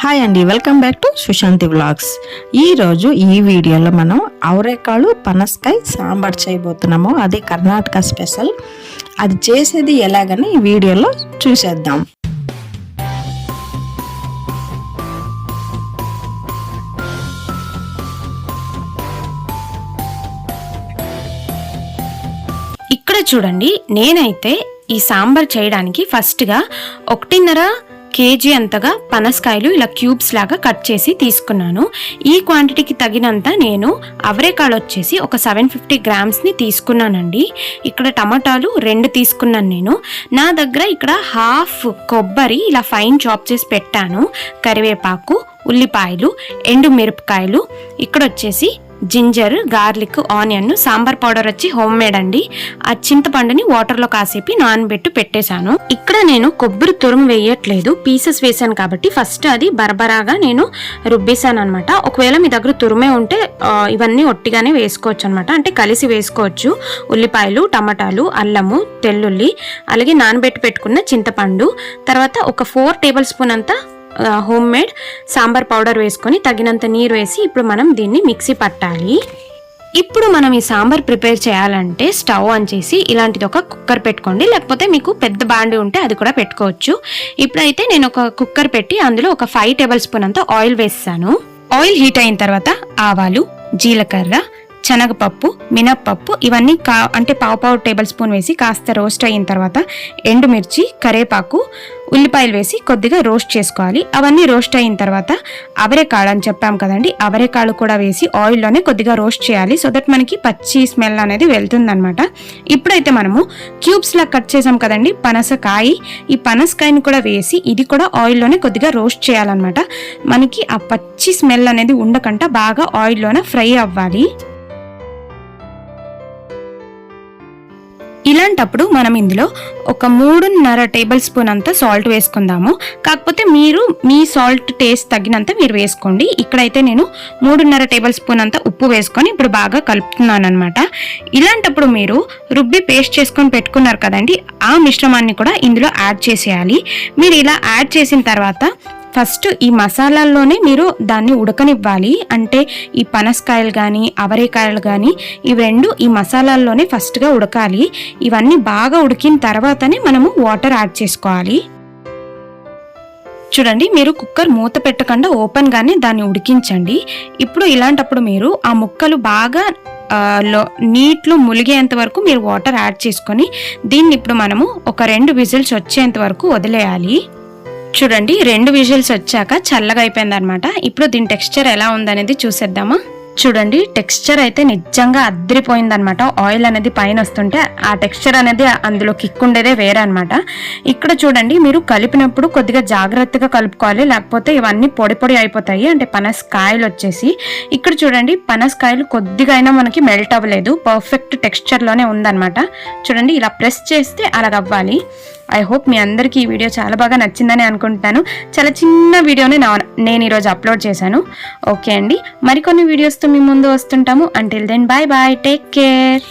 Hi అండి, welcome back to Sushanti vlogs. ఈరోజు ఈ వీడియోలో మనం అవరేకాలు పనసకాయ సాంబార్ చేయబోతున్నాము. అది కర్ణాటక స్పెషల్. అది చేసేది ఎలాగని ఈ వీడియోలో చూసేద్దాం. ఇక్కడ చూడండి, నేనైతే ఈ సాంబార్ చేయడానికి ఫస్ట్గా 1.5 kg అంతగా పనసకాయలు ఇలా క్యూబ్స్ లాగా కట్ చేసి తీసుకున్నాను. ఈ క్వాంటిటీకి తగినంత నేను అవరేకాలు వచ్చేసి ఒక 750 grams తీసుకున్నానండి. ఇక్కడ టమాటాలు 2 తీసుకున్నాను నేను. నా దగ్గర ఇక్కడ హాఫ్ కొబ్బరి ఇలా ఫైన్ చాప్ చేసి పెట్టాను. కరివేపాకు, ఉల్లిపాయలు, ఎండు మిరపకాయలు, ఇక్కడ వచ్చేసి ginger, garlic, onion, sambar powder వచ్చి హోమ్ మేడ్ అండి. ఆ చింతపండుని వాటర్లో కాసేపి నానబెట్టి పెట్టేశాను. ఇక్కడ నేను కొబ్బరి తురుము వేయట్లేదు, పీసెస్ వేసాను కాబట్టి ఫస్ట్ అది బరబరాగా నేను రుబ్బేశాను అనమాట. ఒకవేళ మీ దగ్గర తురుమే ఉంటే ఇవన్నీ ఒట్టిగానే వేసుకోవచ్చు అనమాట, అంటే కలిసి వేసుకోవచ్చు. ఉల్లిపాయలు, టమాటాలు, అల్లము, తెల్లుల్లి, అలాగే నానబెట్టి పెట్టుకున్న చింతపండు, తర్వాత ఒక 4 tablespoons అంతా హోమ్ మేడ్ సాంబార్ పౌడర్ వేసుకొని తగినంత నీరు వేసి ఇప్పుడు మనం దీన్ని మిక్సీ పట్టాలి. ఇప్పుడు మనం ఈ సాంబార్ ప్రిపేర్ చేయాలంటే స్టవ్ ఆన్ చేసి ఇలాంటిది ఒక కుక్కర్ పెట్టుకోండి, లేకపోతే మీకు పెద్ద బాండి ఉంటే అది కూడా పెట్టుకోవచ్చు. ఇప్పుడైతే నేను ఒక కుక్కర్ పెట్టి అందులో ఒక 5 tablespoons అంతా ఆయిల్ వేసాను. ఆయిల్ హీట్ అయిన తర్వాత ఆవాలు, జీలకర్ర, శనగపప్పు, మినప్పప్పు ఇవన్నీ అంటే పావు tablespoon వేసి కాస్త రోస్ట్ అయిన తర్వాత ఎండుమిర్చి, కరివేపాకు, ఉల్లిపాయలు వేసి కొద్దిగా రోస్ట్ చేసుకోవాలి. అవన్నీ రోస్ట్ అయిన తర్వాత అవరేకాలు అని చెప్పాం కదండి, అవరేకాలు కూడా వేసి ఆయిల్లోనే కొద్దిగా రోస్ట్ చేయాలి, సో దట్ మనకి పచ్చి స్మెల్ అనేది వెళ్తుందనమాట. ఇప్పుడైతే మనము క్యూబ్స్ లా కట్ చేసాం కదండి పనసకాయ, ఈ పనసకాయని కూడా వేసి ఇది కూడా ఆయిల్లోనే కొద్దిగా రోస్ట్ చేయాలన్నమాట. మనకి ఆ పచ్చి స్మెల్ అనేది ఉండకుండా బాగా ఆయిల్లోనే ఫ్రై అవ్వాలి. ఇలాంటప్పుడు మనం ఇందులో ఒక 3.5 tablespoons అంతా సాల్ట్ వేసుకుందాము. కాకపోతే మీరు మీ సాల్ట్ టేస్ట్ తగినంత మీరు వేసుకోండి. ఇక్కడైతే నేను 3.5 tablespoons అంతా ఉప్పు వేసుకొని ఇప్పుడు బాగా కలుపుతున్నాను అనమాట. ఇలాంటప్పుడు మీరు రుబ్బి పేస్ట్ చేసుకొని పెట్టుకున్నారు కదండి, ఆ మిశ్రమాన్ని కూడా ఇందులో యాడ్ చేసేయాలి. మీరు ఇలా యాడ్ చేసిన తర్వాత ఫస్ట్ ఈ మసాలాల్లోనే మీరు దాన్ని ఉడకనివ్వాలి. అంటే ఈ పనసకాయలు కానీ అవరేకాయలు కానీ ఇవి రెండు ఈ మసాలాల్లోనే ఫస్ట్గా ఉడకాలి. ఇవన్నీ బాగా ఉడికిన తర్వాతనే మనము వాటర్ యాడ్ చేసుకోవాలి. చూడండి, మీరు కుక్కర్ మూత పెట్టకుండా ఓపెన్గానే దాన్ని ఉడికించండి. ఇప్పుడు ఇలాంటప్పుడు మీరు ఆ ముక్కలు బాగా నీటిలో ములిగేంత వరకు మీరు వాటర్ యాడ్ చేసుకొని దీన్ని ఇప్పుడు మనము ఒక 2 విజిల్స్ వచ్చేంత వరకు వదిలేయాలి. చూడండి, 2 విజిల్స్ వచ్చాక చల్లగా అయిపోయింది అనమాట. ఇప్పుడు దీని టెక్స్చర్ ఎలా ఉందనేది చూసేద్దామా. చూడండి, టెక్స్చర్ అయితే నిజంగా అద్దరిపోయింది అనమాట. ఆయిల్ అనేది పైన వస్తుంటే ఆ టెక్స్చర్ అనేది అందులో కిక్ ఉండేదే వేరే అనమాట. ఇక్కడ చూడండి, మీరు కలిపినప్పుడు కొద్దిగా జాగ్రత్తగా కలుపుకోవాలి, లేకపోతే ఇవన్నీ పొడి పొడి అయిపోతాయి. అంటే పనసకాయలు వచ్చేసి ఇక్కడ చూడండి, పనసకాయలు కొద్దిగా అయినా మనకి మెల్ట్ అవ్వలేదు, పర్ఫెక్ట్ టెక్స్చర్లోనే ఉందన్నమాట. చూడండి, ఇలా ప్రెస్ చేస్తే అలాగ అవ్వాలి. ఐ హోప్ మీ అందరికీ ఈ వీడియో చాలా బాగా నచ్చిందని అనుకుంటున్నాను. చాలా చిన్న వీడియోని నేను ఈరోజు అప్లోడ్ చేశాను. ఓకే అండి, మరికొన్ని వీడియోస్తో మీ ముందు వస్తుంటాము. Until then bye bye, take care.